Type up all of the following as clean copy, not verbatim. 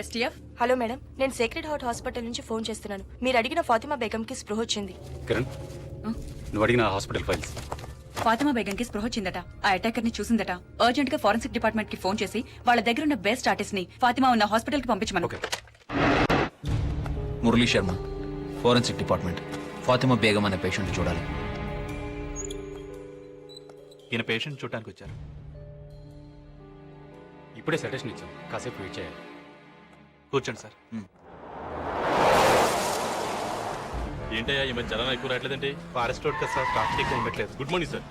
STF. Hello madam, నేను sacred heart hospital నుంచి phone చేస్తున్నాను. మీరు అడిగిన ఫాతిమా బేగంకి స్పృహ వచ్చింది. కిరణ్, నువ్వు అడిగిన హాస్పిటల్ ఫైల్స్. ఫాతిమా బేగంకి స్పృహ వచ్చిందట. ఆ అటాకర్ ని చూసిందట. అర్జెంట్ గా ఫోరెన్సిక్ డిపార్ట్మెంట్ కి ఫోన్ చేసి వాళ్ళ దగ్గర ఉన్న బెస్ట్ ఆర్టిస్ట్ ని ఫాతిమా ఉన్న హాస్పిటల్ కి పంపించమను. Murali Sharma, forensic department. ఫాతిమా బేగం అనే పేషెంట్ చూడాలి. ఈయన పేషెంట్ చూడటానికి వచ్చారు. ఇప్పుడే సజెషన్ ఇచ్చాం, కాసేపు వెయిట్ చేయాలి. కూర్చోండి సార్. ఏంటయ్యా ఈ మధ్య జనం ఎక్కువ రావట్లేదండి? ఫారెస్ట్ రోడ్ కదా సార్, ట్రాఫిక్ ఎక్కువ ఉండట్లేదు. Good morning sir.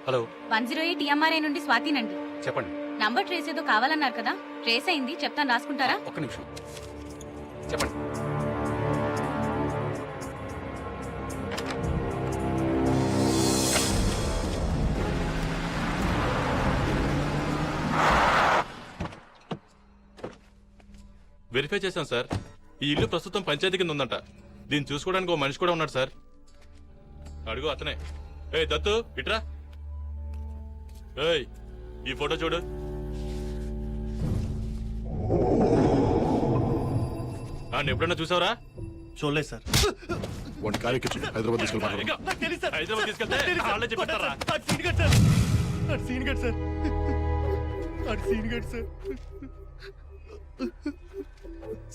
Hello, 108 TMRI నుండి స్వాతినండి. చెప్పండి. నంబర్ ట్రేస్ ఏదో కావాలన్నారు కదా, ట్రేస్ అయింది, చెప్తాను రాసుకుంటారా? ఒక్క నిమిషం చెప్పండి. వెరిఫై చేశాం సార్. ఈ ఇల్లు ప్రస్తుతం పంచాయతీ కింద ఉందంట. దీన్ని చూసుకోవడానికి ఓ మనిషి కూడా ఉన్నాడు సార్. అడుగు అతనే. ఏయ్ దత్తు, ఇట్రా. ఏయ్, ఈ ఫోటో చూడు. ఎప్పుడన్నా చూసావరా? చూడలేదు సార్. వాడిని కార్యక్రమం హైదరాబాద్ తీసుకెళ్ళి హైదరాబాద్ తీసుకెళ్తే వాళ్ళే చెప్పారా?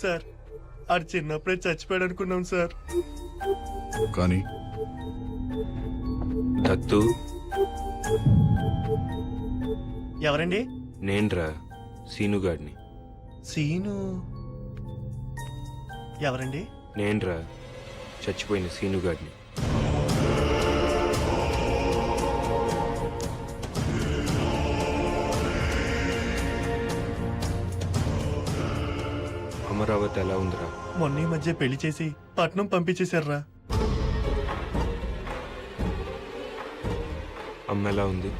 సార్ ఆడు చిన్నప్పుడే చచ్చిపోయాడు అనుకున్నాం సార్. కానీ దత్తు, ఎవరండి? నేన్రా సీనుగాడిని. సీను ఎవరండి? నేన్రా చచ్చిపోయిన సీనుగాడిని. అమరావతి ఎలా ఉందిరా? మొన్న ఈ మధ్య పెళ్లి చేసి పట్నం పంపించేశారా. అమ్మ ఎలా ఉంది?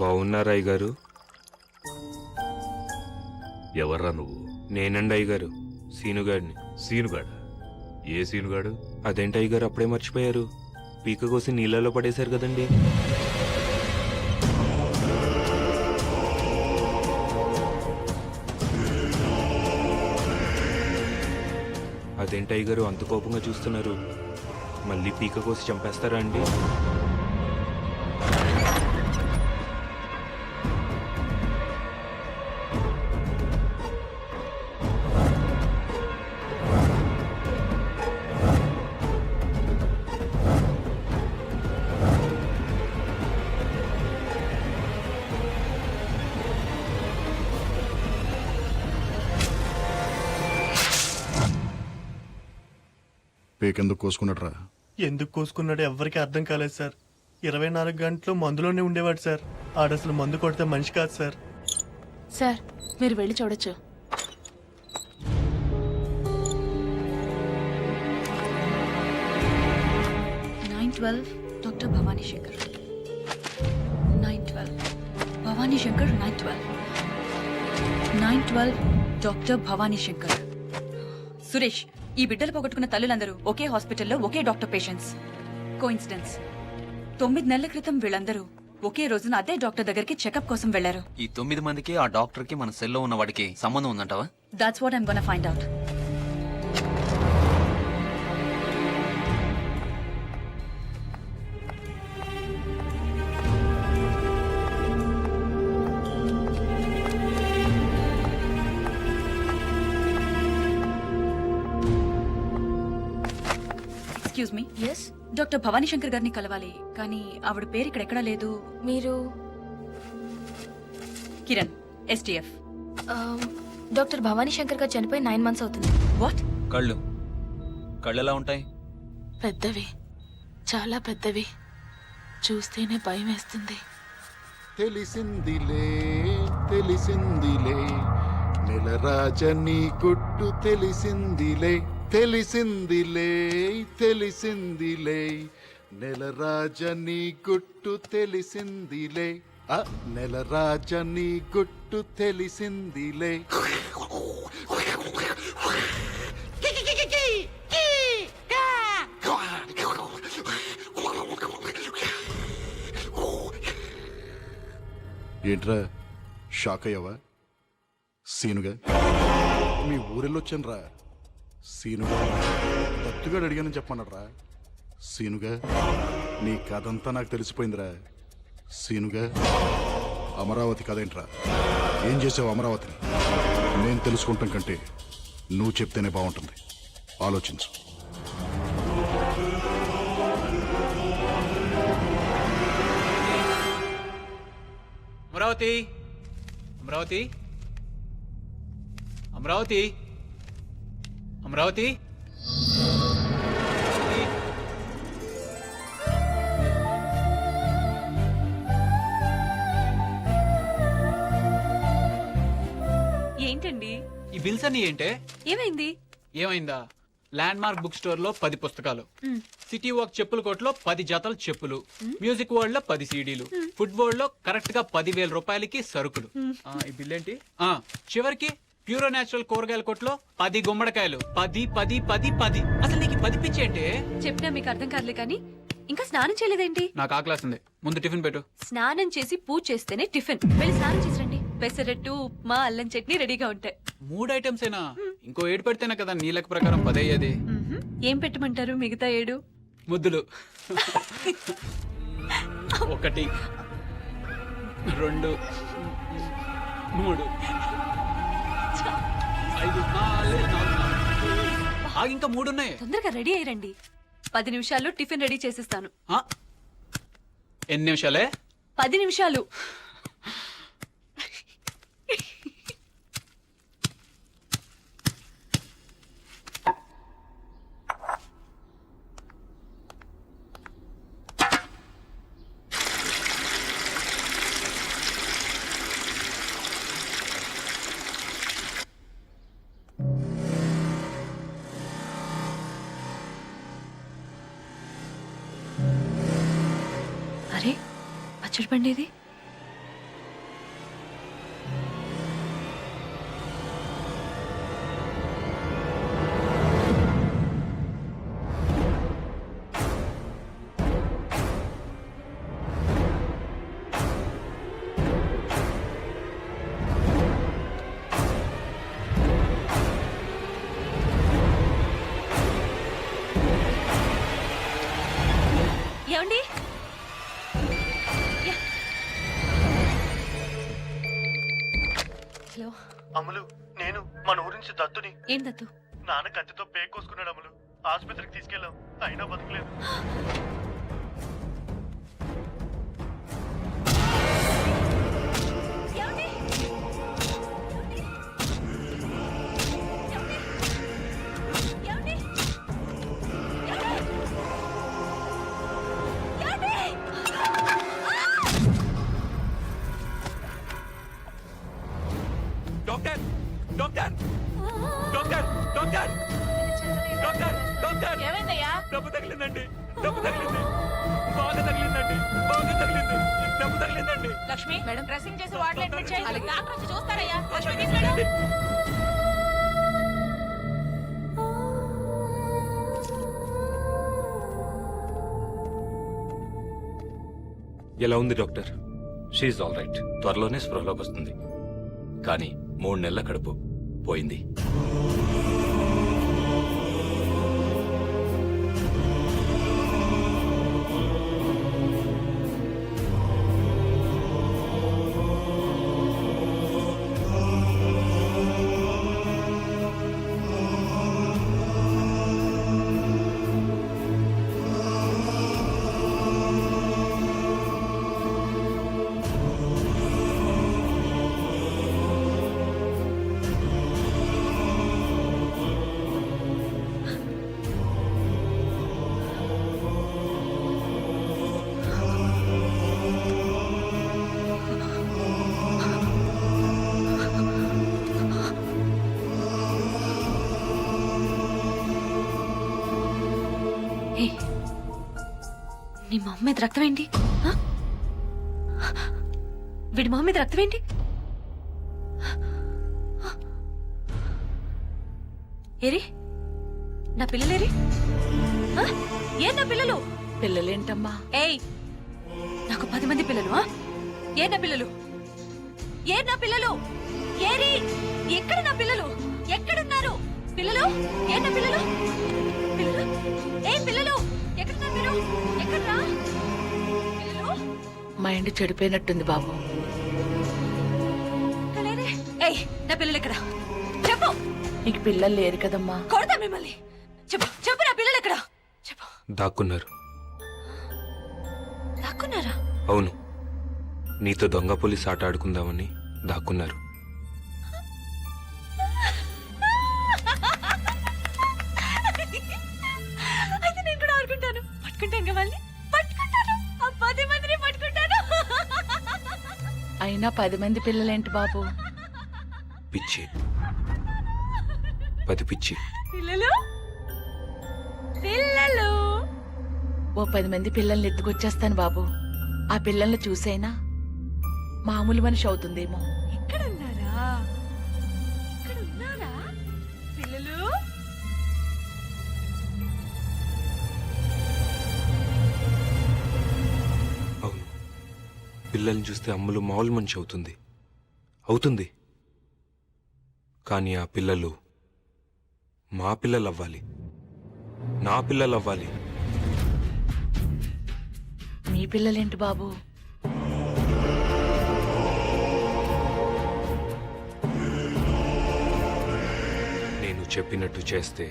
బాగున్నారా అయ్యగారు? ఎవర్రా నువ్వు? నేనండి అయ్యగారు, సీనుగాడిని. సీనుగాడు? ఏ సీనుగాడు? అదేంటి అయ్యగారు అప్పుడే మర్చిపోయారు? పీక కోసి నీళ్ళలో పడేశారు కదండి. అదేంటి అయ్యగారు అంత కోపంగా చూస్తున్నారు? మళ్ళీ పీక కోసి చంపేస్తారా అండి? పేకెందుకు కోసుకున్నట్రా? ఎందుకు కోసుకున్నాడో ఎవ్వరికి అర్థం కాలేదు సార్. 24 గంటలు మందులోనే ఉండేవాడు సార్. ఆడసలు మందు కొడితే మనిషి కాదు సార్. సార్, మీరు వెళ్ళి చూడొచ్చు. డాక్టర్ భవానీ శంకర్. 912 భవానీ శంకర్. 912 డాక్టర్ భవానీ శంకర్. సురేష్, ఈ బిడ్డలు పోగొట్టుకున్న తల్లులందరూ ఒకే హాస్పిటల్లో ఒకే డాక్టర్ పేషెంట్స్. కోఇన్సిడెన్స్. 9 నెలల క్రితం వీళ్ళందరూ ఒకే రోజున అదే డాక్టర్ దగ్గరికి చెకప్ కోసం వెళ్లారు. ఈ 9 మందికి ఆ డాక్టర్ కి మన సెల్లో ఉన్న వాడికి సంబంధం ఉందంటావా? That's what I'm gonna find out. Excuse me, yes, doctor Bhavani Shankar గారిని కలవాలి, కానీ ఆవిడ పేరు ఇక్కడ ఎక్కడా లేదు. మీరు కిరణ్, ఎస్టీఎఫ్. డాక్టర్ భవానీ శంకర్ గారు చనిపోయి 9 months అవుతుంది. వాట్? కళ్ళు కళ్ళు ఎలా ఉంటాయి? పెద్దవి, చాలా పెద్దవి. చూస్తేనే భయం వేస్తుంది. తెలిసిందిలే తెలిసిందిలే నెలరాజని గుట్టు తెలిసిందిలే తెలిసిందిలే తెలిసిందిలే నెలరాజని గుట్టు తెలిసిందిలే నెలరాజని గుట్టు తెలిసిందిలే. ఏంట్రా షాక్ అయ్యావా? సీనుగా మీ ఊరెళ్ళొచ్చాను రా. సీనుగా దత్తుగాడు అడిగానని చెప్పమన్నాడు. సీనుగా నీ కథంతా నాకు తెలిసిపోయిందిరా. సీనుగా అమరావతి కథేంట్రా? ఏం చేసావు అమరావతిని? నేను తెలుసుకుంటాం కంటే నువ్వు చెప్తేనే బాగుంటుంది. ఆలోచించు. అమరావతి, అమరావతి, అమరావతి, అమరావతి. ఏంటండి ఈ బిల్స్ అన్ని ఏంటే? ఏమైంది? ఏమైందా? ల్యాండ్ మార్క్ బుక్ స్టోర్ లో 10 పుస్తకాలు, సిటీ వాక్ చెప్పుల కోట్లో 10 జతల చెప్పులు, మ్యూజిక్ వరల్డ్ లో 10 సీడీలు, ఫుడ్ వరల్డ్ లో కరెక్ట్ గా 10,000 రూపాయలకి సరుకులు. ఈ బిల్ ఏంటి? చివరికి ప్యూరో నేచురల్ కూరగాయల కొట్లో 10 గుమ్మడికాయలు. 10 10 10 10. అసలు నీకు 10 పిచ్చి అంటే? చెప్పినా మీకు అర్థం కాదులే, కానీ ఇంకా స్నానం చేయలేదేంటి? నాకు ఆకలేస్తుంది, ముందు టిఫిన్ పెట్టు. స్నానం చేసి పూజ చేస్తేనే టిఫిన్. వెళ్ళి స్నానం చేసి రండి. పెసరట్టు, ఉప్మా, అల్లం చట్నీ రెడీగా ఉంటాయి. 3 ఐటమ్స్ ఏనా? ఇంకో 7 పెడితేనే కదా నీ లెక్క ప్రకారం 10 అయ్యేది. ఏం పెట్టమంటారు మిగతా 7? ముద్దులు. 1 2 3 5 6 ఇంకా 3 ఉన్నాయి. తొందరగా రెడీ అయ్యండి. 10 నిమిషాల్లో టిఫిన్ రెడీ చేసిస్తాను. ఎన్ని నిమిషాలే? 10 నిమిషాలు. అరే, పచ్చడి పండి ఇది. ఏమండి? హలో అమలు, నేను మన ఊరి నుంచి దత్తుని. ఏం దత్తు? నాన్న కత్తితో పేక్ కోసుకున్నాడు అమలు. ఆసుపత్రికి తీసుకెళ్ళాం, అయినా బతకలేదు. Doctor doctor doctor doctor doctor doctor ఏమైందయ్యా? డబ్బు తగిలిందండి, డబ్బు తగిలింది, బాగా తగిలిందండి, బాగా తగిలింది, డబ్బు తగిలిందండి. లక్ష్మి, మేడం డ్రెస్సింగ్ చేసి వార్డులో అడ్మిట్ చేయి. అలాగే డాక్టర్ వచ్చి చూస్తారయ్యా. లక్ష్మి తీసుకెళ్ళు. ఎలా ఉంది డాక్టర్? She all right. త్వరలోనే స్పృహలోకి వస్తుంది. కానీ 3 నెలల కడుపు. పోయింది. ఏ, నీ మొహం మీద రక్తం ఏంటి? ఆ? వీడి మొహం మీద రక్తం ఏంటి? ఏరి నా పిల్లలేరి? ఆ? ఏ నా పిల్లలు? పిల్లలేంటమ్మా? ఏయ్, నాకు 10 మంది పిల్లలు. ఆ? ఏ నా పిల్లలు? ఏ నా పిల్లలు? ఏరి, ఎక్కడ నా పిల్లలు? ఎక్కడున్నారు పిల్లలు? ఏ నా పిల్లలు? పిల్లలు? ఏ పిల్లలు? ఎక్కడున్నారు మీరు? ఎక్కడ్రా పిల్లలు? మైండ్ చెడిపోయినట్టుంది బాబు. ఇక్కడ లేరే. ఏయ్, నా పిల్లలు ఎక్కడ? చెప్పు. నీకు పిల్లలు లేరు కదమ్మా. కొడతా మిమ్మల్ని. చెప్పు, చెప్పు, నా పిల్లలు ఎక్కడ? చెప్పు. దాక్కున్నారు. దాక్కున్నారా? అవును, నీతో దొంగ పోలీస్ ఆట ఆడుకుందామని దాక్కున్నారు. అయితే నేను కూడా ఆడుకుంటాను. పట్టుకుంటాను కదా వాళ్ళని? పట్టుకుంటాను. ఆ 10 మందిని పట్టుకుంటాను. అయినా 10 మంది పిల్లలేంటి బాబు? పిచ్చి, 10 పిచ్చి. పిల్లలు, పిల్లలు. ఓ 10 మంది పిల్లల్ని ఎత్తుకొచ్చేస్తాను బాబు. ఆ పిల్లల్ని చూసైనా మామూలు మనిషి అవుతుందేమో. ఇక్కడ ఉన్నారా? ఇక్కడ ఉన్నారా పిల్లలు? అవును, పిల్లల్ని చూస్తే అమ్ములు మామూలు మనిషి అవుతుంది. కానీ ఆ పిల్లలు మా పిల్లలు అవ్వాలి, నా పిల్లలు అవ్వాలి. మీ పిల్లలేంటి బాబు? నేను చెప్పినట్టు చేస్తే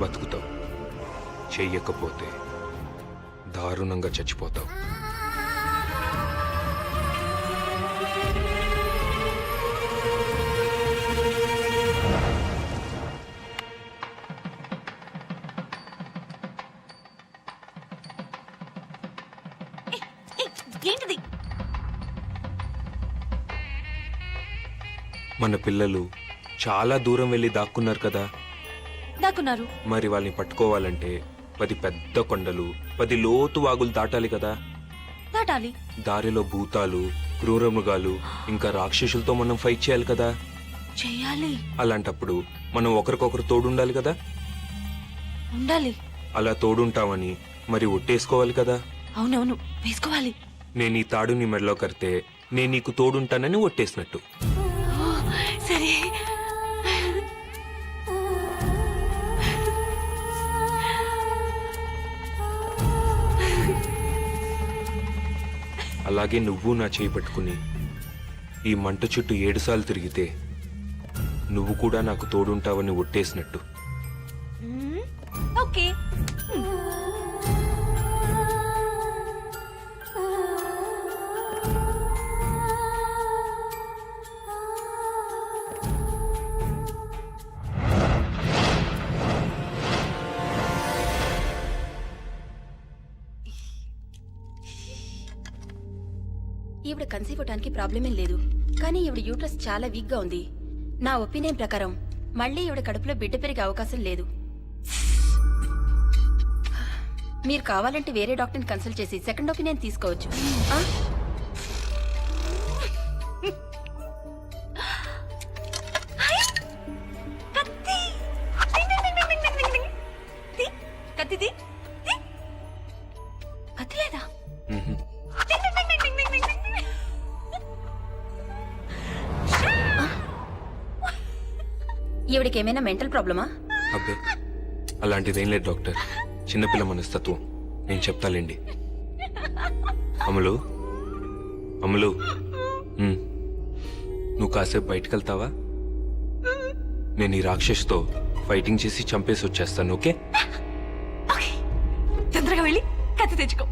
బతుకుతావు, చెయ్యకపోతే దారుణంగా చచ్చిపోతావు. ఏంటిది? మన పిల్లలు చాలా దూరం వెళ్ళి దాక్కున్నారు కదా. దాక్కున్నారు. మరి వాళ్ళని పట్టుకోవాలంటే 10 పెద్ద కొండలు, 10 లోతు వాగులు దాటాలి కదా. దాటాలి. దారిలో భూతాలు, క్రూర మృగాలు, ఇంకా రాక్షసులతో మనం ఫైట్ చేయాలి కదా. చెయ్యాలి. అలాంటప్పుడు మనం ఒకరికొకరు తోడుండాలి కదా. ఉండాలి. అలా తోడుంటామని మరి ఒట్టేసుకోవాలి కదా. అవునవును, వేసుకోవాలి. నేను ఈ తాడు నీ మెడలో కడితే నేను నీకు తోడుంటానని ఒట్టేసినట్టు. సరే. అలాగే నువ్వు నా చేయి పట్టుకుని ఈ మంట చుట్టూ 7 సార్లు తిరిగితే నువ్వు కూడా నాకు తోడుంటావని ఒట్టేసినట్టు. ఓకే. ఈవిడ కన్సీవ్ అవడానికి ప్రాబ్లం ఏం లేదు, కానీ ఈవిడ యూట్రస్ చాలా వీక్ గా ఉంది. నా ఒపీనియన్ ప్రకారం మళ్ళీ ఈవిడ కడుపులో బిడ్డ పెరిగే అవకాశం లేదు. మీరు కావాలంటే వేరే డాక్టర్ని కన్సల్ట్ చేసి సెకండ్ ఒపీనియన్ తీసుకోవచ్చు. కత్తి లేదా? మ్హూ. ఈవిడికి ఏమైనా మెంటల్ ప్రాబ్లమా? అబ్బే అలాంటిదేం లేదు డాక్టర్, చిన్నపిల్ల మనస్తత్వం. నేను చెప్తాలేండి. అమలు అమలు, నువ్వు కాసేపు బయటకు వెళ్తావా? నేను ఈ రాక్షసుతో ఫైటింగ్ చేసి చంపేసి వచ్చేస్తాను. ఓకే? తొందరగా వెళ్ళి కత్తి తెచ్చుకో.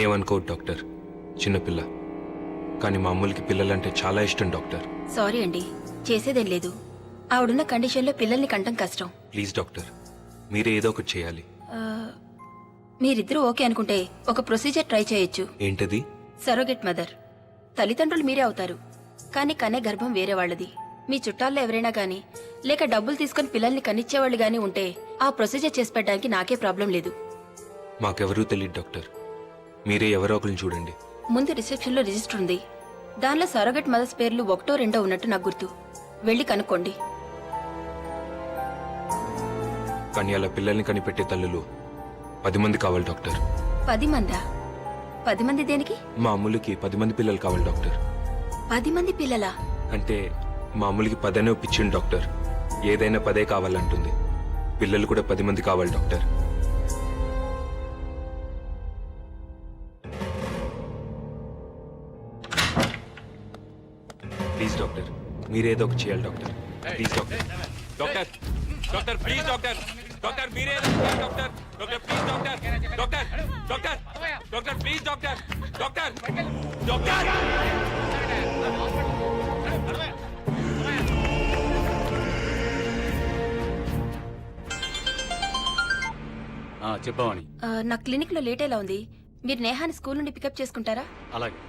ఏమనుకోవద్దు డాక్టర్, చిన్నపిల్ల. కానీ మా అమ్ములకి పిల్లలంటే చాలా ఇష్టం డాక్టర్. సారీ అండి, చేసేదేం లేదు. ఆవిడున్న కండిషన్లో పిల్లల్ని కంటం కష్టం. ప్లీజ్ డాక్టర్, మీరే ఏదో ఒకటి చేయాలి. మీరిద్దరూ ఓకే అనుకుంటే ఒక ప్రొసీజర్ ట్రై చేయొచ్చు. ఏంటది? సరోగెట్ మదర్. తల్లిదండ్రులు మీరే అవుతారు, కానీ కనే గర్భం వేరే వాళ్ళది. మీ చుట్టాల్లో ఎవరైనా గానీ లేక డబ్బులు తీసుకుని పిల్లల్ని కనిచ్చేవాళ్ళు గానీ ఉంటే ఆ ప్రొసీజర్ చేసి పెట్టడానికి నాకే ప్రాబ్లం లేదు. మాకెవరూ తెలియదు డాక్టర్, మీరే ఎవరో ఒకరిని చూడండి. ముందు రిసెప్షన్లో రిజిస్టర్ ఉంది, దానిలో సరోగెట్ మదర్స్ పేర్లు 1, 2 ఉన్నట్టు నాకు గుర్తు. వెళ్ళి కనుక్కోండి. కానీ అలా పిల్లల్ని కనిపెట్టే తల్లులు 10 మంది కావాలి డాక్టర్. 10 మందా? 10 మంది దేనికి? మా అమ్ములకి 10 మంది పిల్లలు కావాలి డాక్టర్. 10 మంది పిల్లలా? అంటే మా అమ్ములకి 10 అనే ఒప్పించింది డాక్టర్. ఏదైనా 10 కావాలంటుంది. పిల్లలు కూడా 10 మంది కావాలి డాక్టర్. ప్లీజ్ డాక్టర్, మీరేదో ఒకటి చేయాలి doctor. Please doctor. Doctor doctor please doctor. Doctor మీరే doctor. Doctor please doctor. Doctor doctor doctor please doctor. Doctor doctor. చెప్పావని. నా క్లినిక్ లో లేట్ ఎలా ఉంది? మీరు నేహాని స్కూల్ నుండి పికప్ చేసుకుంటారా? అలాగే.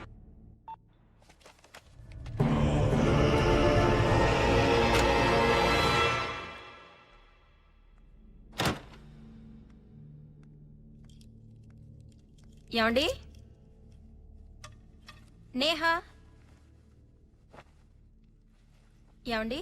ఏమండి? నేహా, ఏమండి?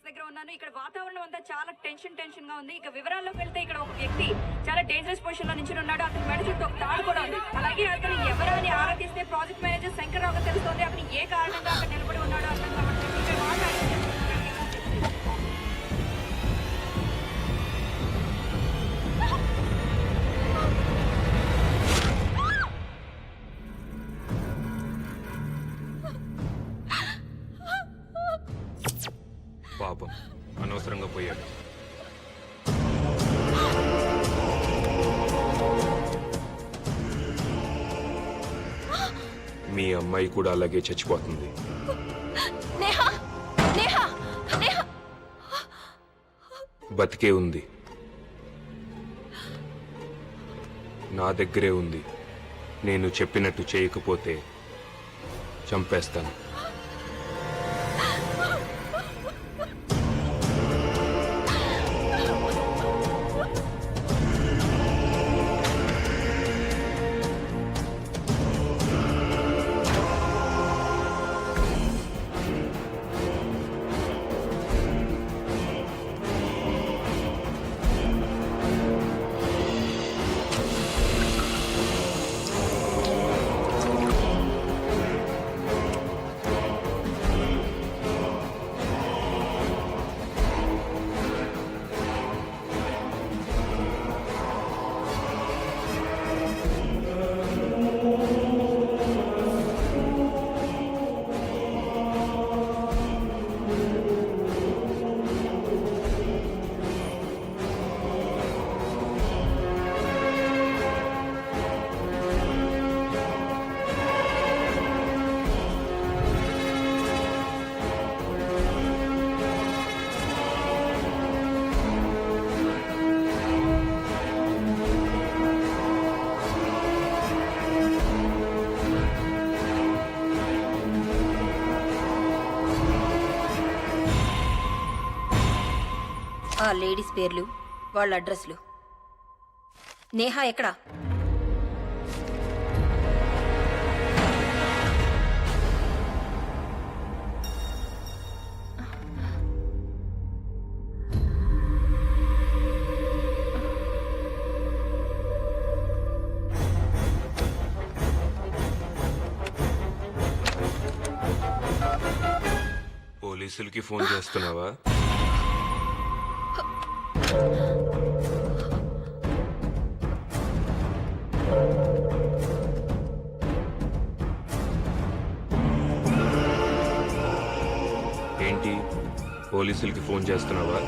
దగ్గర ఉన్నాను. ఇక్కడ వాతావరణం అంతా చాలా టెన్షన్ గా ఉంది. ఇక వివరాల్లోకి వెళ్తే ఇక్కడ ఒక వ్యక్తి చాలా డేంజరస్ పొజిషన్ లో నుంచి ఉన్నాడు. అతని మెడ చుట్టూ ఒక తాడు కూడా ఉంది. అలాగే అతను ఎవరని ఆరా తీస్తే ప్రాజెక్ట్ మేనేజర్ శంకర్రావు తెలుస్తోంది. అతను ఏ కారణంగా అక్కడ నిలబడి ఉన్నాడో అర్థం కావట్లేదు. ఇక్కడ మాట్లాడుతుంది. పాపం అనవసరంగా పోయాడు. మీ అమ్మాయి కూడా అలాగే చచ్చిపోతుంది. నేహా, నేహా, నేహా. బతికే ఉంది, నా దగ్గరే ఉంది. నేను చెప్పినట్టు చేయకపోతే చంపేస్తాను. ఆ లేడీస్ పేర్లు, వాళ్ళ అడ్రస్లు. నేహా ఎక్కడా? పోలీసులకి ఫోన్ చేస్తున్నావా? ఏంటి పోలీసులకి ఫోన్ చేస్తున్నావా?